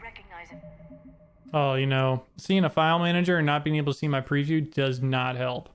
recognize it. Oh, you know, seeing a file manager and not being able to see my preview does not help.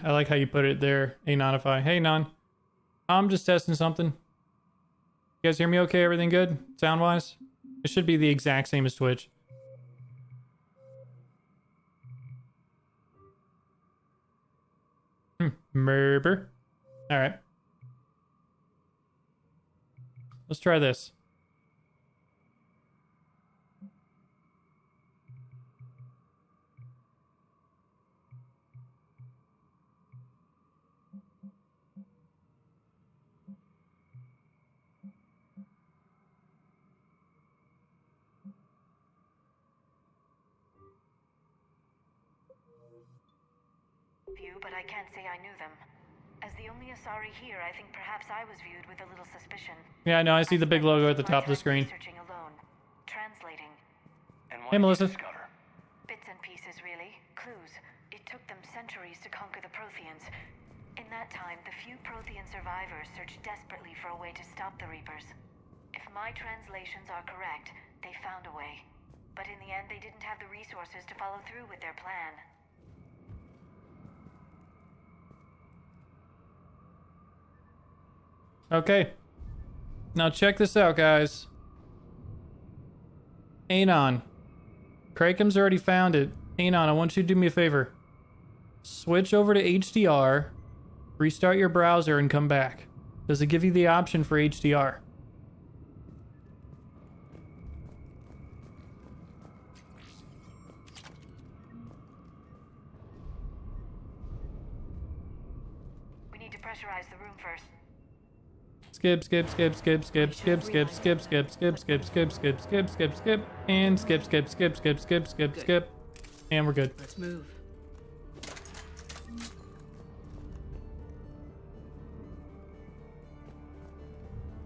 I like how you put it there, Anonify. Hey, Non. I'm just testing something. You guys hear me okay? Everything good? Sound-wise? It should be the exact same as Twitch. Merber. Alright. Let's try this. But I can't say I knew them. As the only Asari here, I think perhaps I was viewed with a little suspicion. Yeah, no, I see the big logo at the top of the screen. Searching alone, translating. And what Hey, did you Melissa. discover? Bits and pieces, really. Clues. It took them centuries to conquer the Protheans. In that time, the few Prothean survivors searched desperately for a way to stop the Reapers. If my translations are correct, they found a way. But in the end, they didn't have the resources to follow through with their plan. Okay. Now check this out, guys. Anon. Kraken's already found it. Anon, I want you to do me a favor. Switch over to HDR, restart your browser, and come back. Does it give you the option for HDR? We need to pressurize the room first. Skip, skip, skip, skip, skip, skip, skip, skip, skip, skip, skip, skip, skip, skip, skip, skip, and skip, skip, skip, skip, skip, skip, skip, and we're good. Let's move.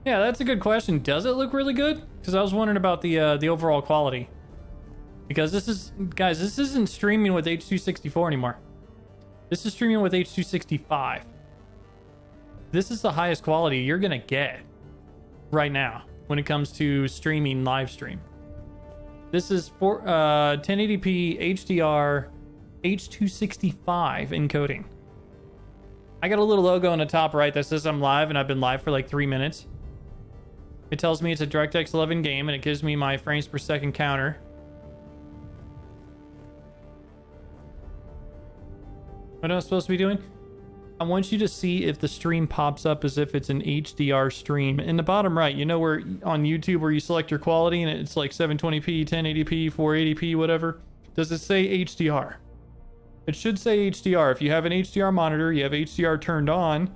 Yeah, that's a good question. Does it look really good? Because I was wondering about the overall quality. Because this is, guys, this isn't streaming with H.264 anymore. This is streaming with H.265. This is the highest quality you're gonna get right now when it comes to streaming live stream. This is for 1080p HDR H.265 encoding. I got a little logo on the top right that says I'm live, and I've been live for like 3 minutes. It tells me it's a DirectX 11 game, and it gives me my frames per second counter. What am I supposed to be doing? I want you to see if the stream pops up as if it's an HDR stream. In the bottom right, you know where on YouTube where you select your quality and it's like 720p, 1080p, 480p, whatever? Does it say HDR? It should say HDR. If you have an HDR monitor, you have HDR turned on,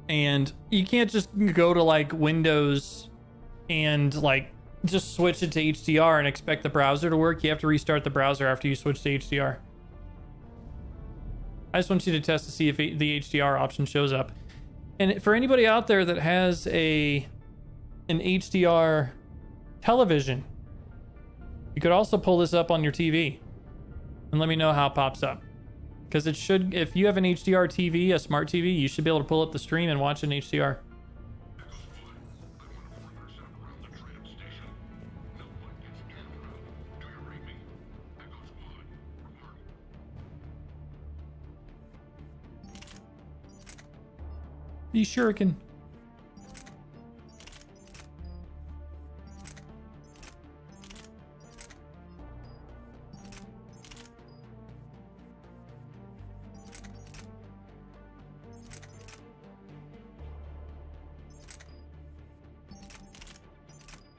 and you can't just go to like Windows and like just switch it to HDR and expect the browser to work. You have to restart the browser after you switch to HDR. I just want you to test to see if the HDR option shows up. And for anybody out there that has an HDR television, you could also pull this up on your TV and let me know how it pops up. Because it should, if you have an HDR TV, a smart TV, you should be able to pull up the stream and watch in HDR. The shuriken.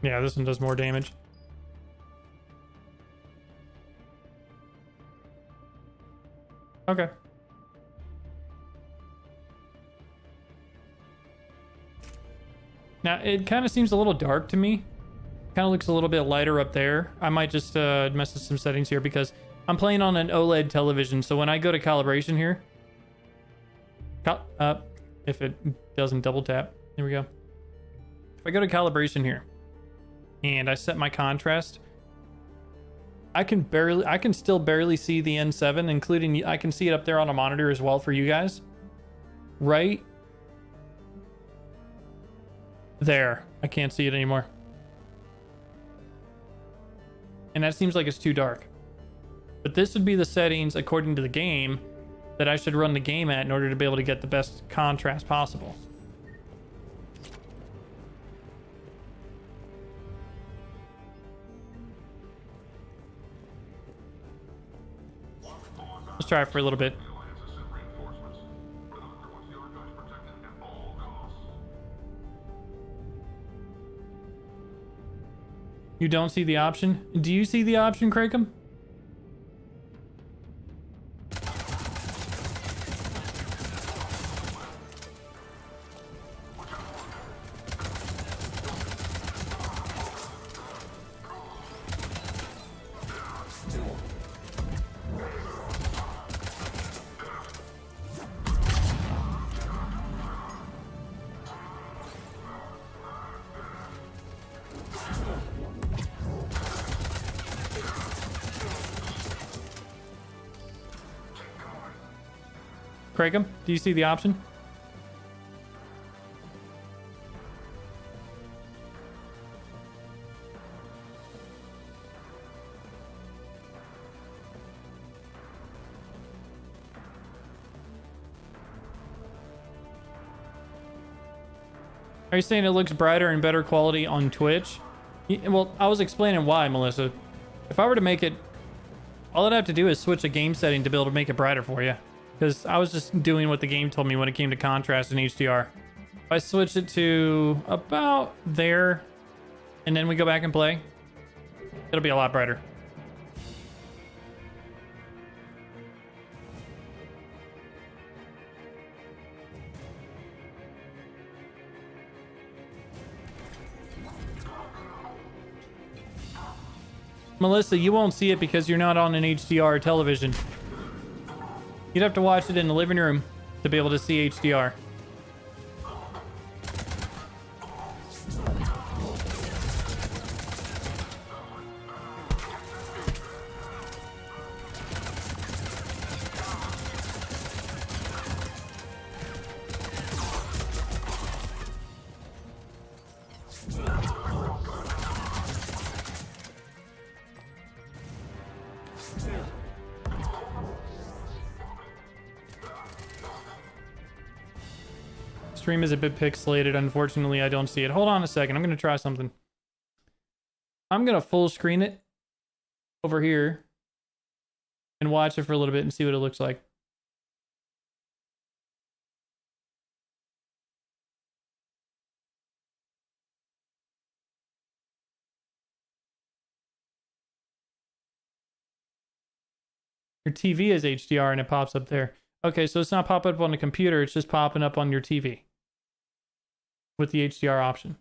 Yeah, this one does more damage. Okay. Now, it kind of seems a little dark to me. Kind of looks a little bit lighter up there. I might just mess with some settings here because I'm playing on an OLED television. So when I go to calibration here, if it doesn't double tap, there we go. If I go to calibration here and I set my contrast, I can still barely see the N7, including I can see it up there on a monitor as well for you guys. Right there. I can't see it anymore. And that seems like it's too dark. But this would be the settings according to the game that I should run the game at in order to be able to get the best contrast possible. Let's try it for a little bit. You don't see the option? Do you see the option, Crackham? Craigham, do you see the option? Are you saying it looks brighter and better quality on Twitch? Well, I was explaining why, Melissa. If I were to make it, all I'd have to do is switch a game setting to be able to make it brighter for you. Because I was just doing what the game told me when it came to contrast and HDR. If I switch it to about there, and then we go back and play, it'll be a lot brighter. Melissa, you won't see it because you're not on an HDR television. You'd have to watch it in the living room to be able to see HDR. Stream is a bit pixelated. Unfortunately, I don't see it. Hold on a second. I'm going to try something. I'm going to full screen it over here and watch it for a little bit and see what it looks like. Your TV is HDR and it pops up there. Okay, so it's not popping up on the computer. It's just popping up on your TV with the HDR option.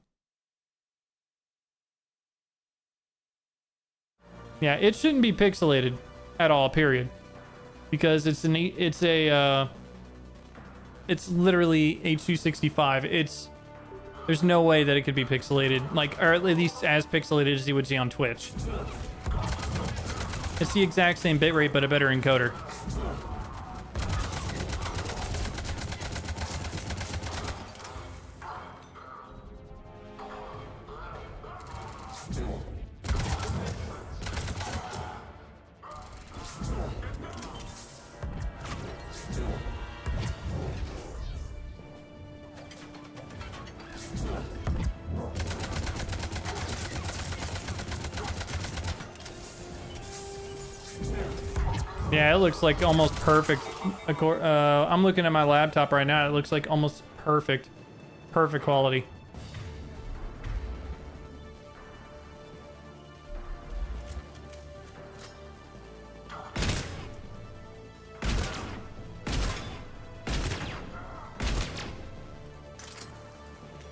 Yeah, it shouldn't be pixelated at all, period. Because it's literally H265. There's no way that it could be pixelated, like, or at least as pixelated as you would see on Twitch. It's the exact same bitrate, but a better encoder. Yeah, it looks like almost perfect. I'm looking at my laptop right now. It looks like almost perfect. Perfect quality.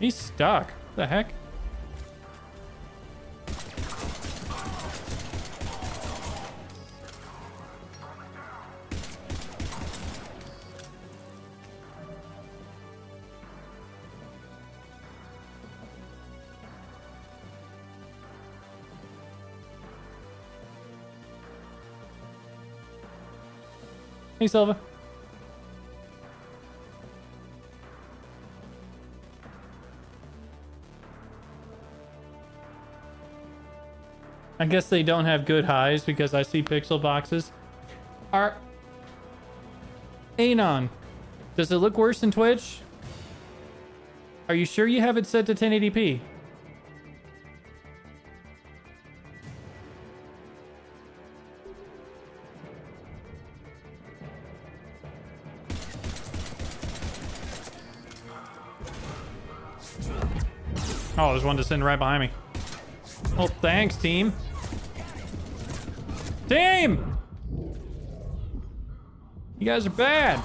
He's stuck. What the heck? Hey, Silva. I guess they don't have good highs because I see pixel boxes. Anon, does it look worse than Twitch? Are you sure you have it set to 1080p? Oh, there's one descending right behind me. Oh, thanks, team. Team! You guys are bad.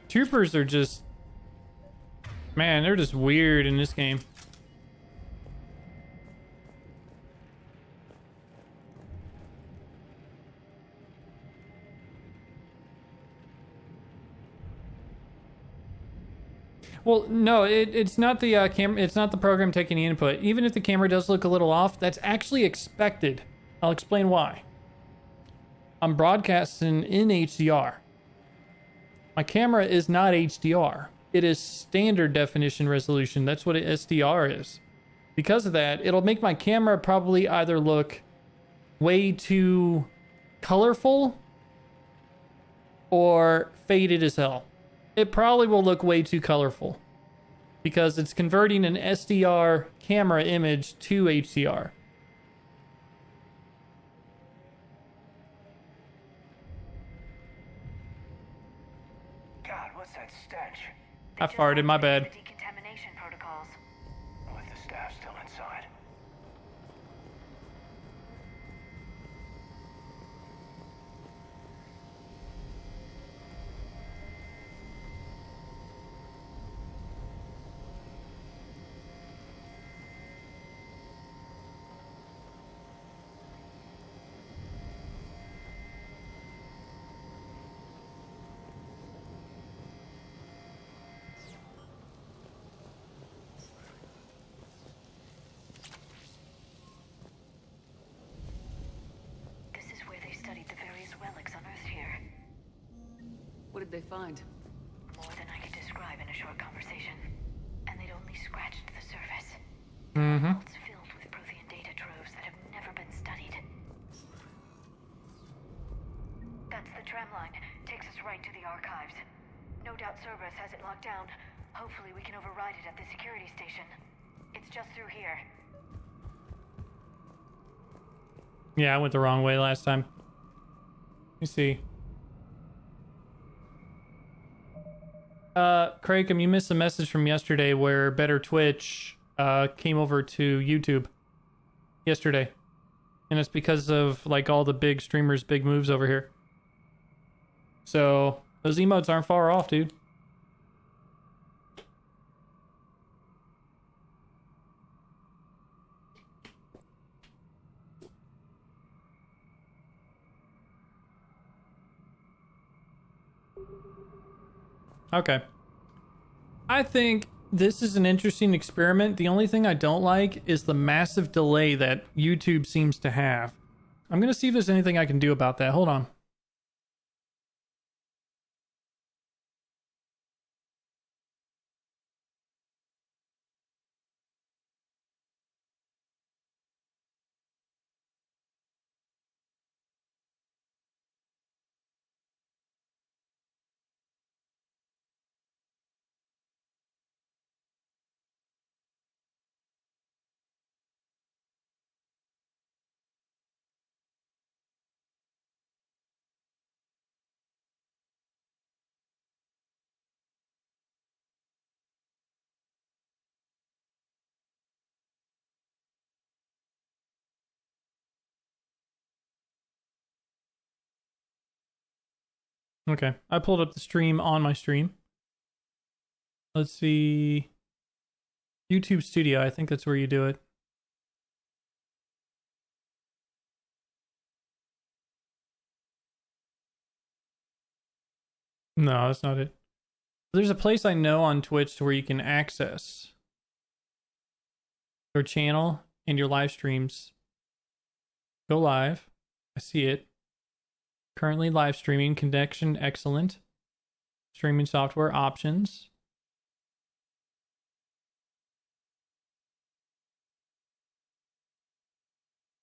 Troopers are just... Man, they're just weird in this game. Well, no, it's not the camera. It's not the program taking the input. Even if the camera does look a little off, that's actually expected. I'll explain why. I'm broadcasting in HDR. My camera is not HDR. It is standard definition resolution. That's what an SDR is. Because of that, it'll make my camera probably either look way too colorful or faded as hell. It probably will look way too colorful because it's converting an SDR camera image to HDR. God, what's that stench? I farted, my bad. The decontamination protocols. With the staff still inside. This is where they studied the various relics unearthed here. What did they find? More than I could describe in a short conversation. And they'd only scratched the surface. Mm-hmm. It's filled with Prothean data troves that have never been studied. That's the tram line. Takes us right to the archives. No doubt Cerberus has it locked down. Hopefully we can override it at the security station. It's just through here. Yeah, I went the wrong way last time. Let me see. Craig, you missed a message from yesterday where Better Twitch came over to YouTube yesterday. And it's because of like all the big streamers' big moves over here. So those emotes aren't far off, dude. Okay. I think this is an interesting experiment. The only thing I don't like is the massive delay that YouTube seems to have. I'm going to see if there's anything I can do about that. Hold on. Okay, I pulled up the stream on my stream. Let's see. YouTube Studio, I think that's where you do it. No, that's not it. There's a place I know on Twitch where you can access your channel and your live streams. Go live. I see it. Currently live streaming. Connection excellent. Streaming software options.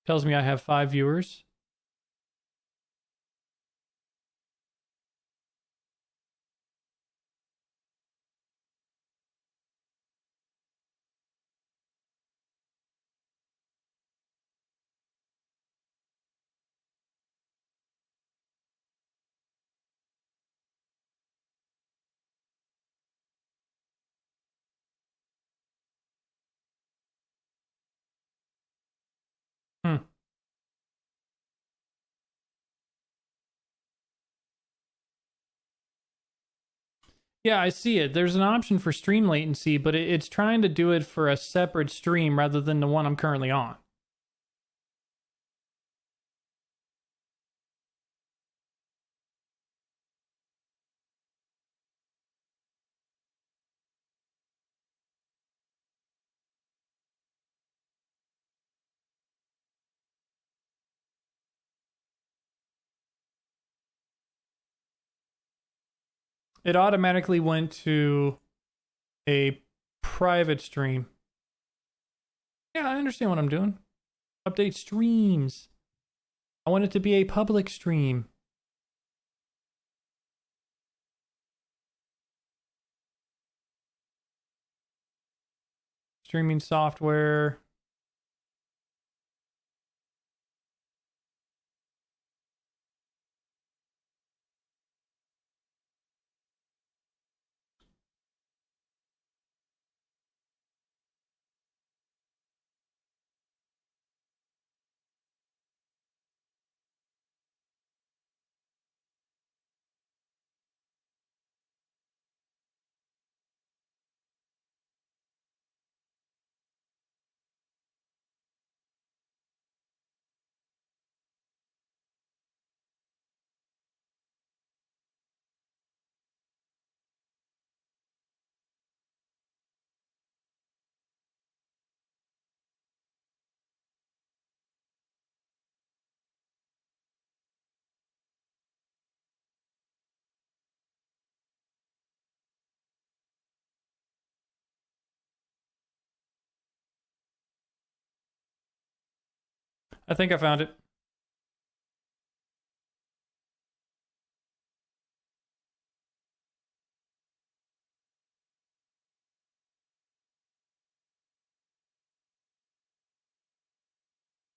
Tells me I have 5 viewers. Yeah, I see it. There's an option for stream latency, but it's trying to do it for a separate stream rather than the one I'm currently on. It automatically went to a private stream. Yeah, I understand what I'm doing. Update streams. I want it to be a public stream. Streaming software. I think I found it.